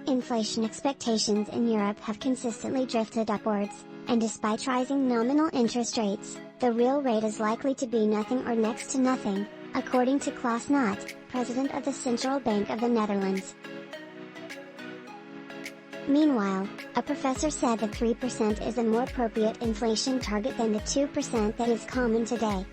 Inflation expectations in Europe have consistently drifted upwards, and despite rising nominal interest rates, the real rate is likely to be nothing or next to nothing, according to Klaas Knot, president of the Central Bank of the Netherlands. Meanwhile, a professor said that 3% is a more appropriate inflation target than the 2% that is common today.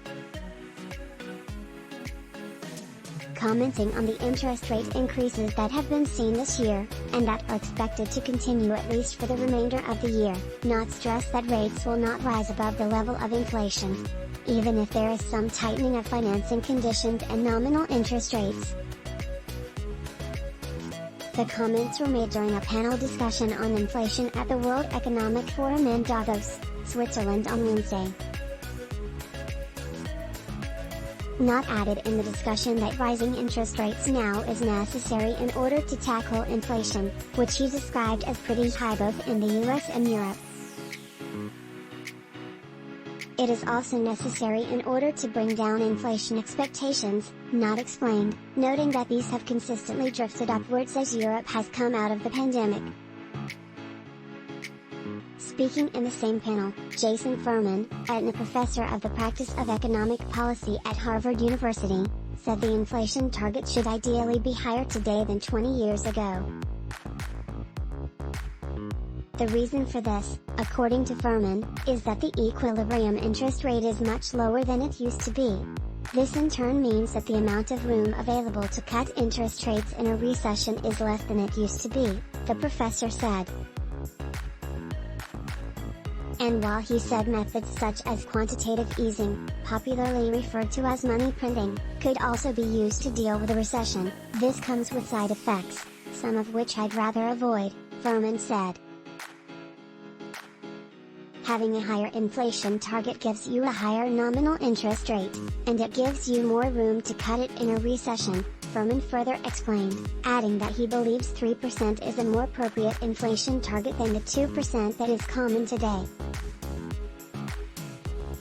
Commenting on the interest rate increases that have been seen this year, and that are expected to continue at least for the remainder of the year, Knot stressed that rates will not rise above the level of inflation, even if there is some tightening of financing conditions and nominal interest rates. The comments were made during a panel discussion on inflation at the World Economic Forum in Davos, Switzerland on Wednesday. Knot added in the discussion that rising interest rates now is necessary in order to tackle inflation, which he described as pretty high both in the US and Europe. It is also necessary in order to bring down inflation expectations, Knot explained, noting that these have consistently drifted upwards as Europe has come out of the pandemic. Speaking in the same panel, Furman, Aetna Professor of the Practice of Economic Policy at Harvard University, said the inflation target should ideally be higher today than 20 years ago. The reason for this, according to Furman, is that the equilibrium interest rate is much lower than it used to be. This in turn means that the amount of room available to cut interest rates in a recession is less than it used to be, the professor said. And while he said methods such as quantitative easing, popularly referred to as money printing, could also be used to deal with a recession, this comes with side effects, some of which I'd rather avoid, Furman said. Having a higher inflation target gives you a higher nominal interest rate, and it gives you more room to cut it in a recession, Furman further explained, adding that he believes 3% is a more appropriate inflation target than the 2% that is common today.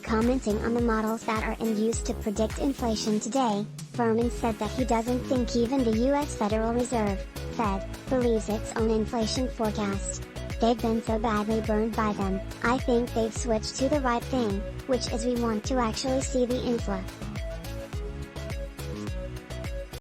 Commenting on the models that are in use to predict inflation today, Furman said that he doesn't think even the US Federal Reserve, Fed, believes its own inflation forecast. They've been so badly burned by them. I think they've switched to the right thing, which is we want to actually see the inflation.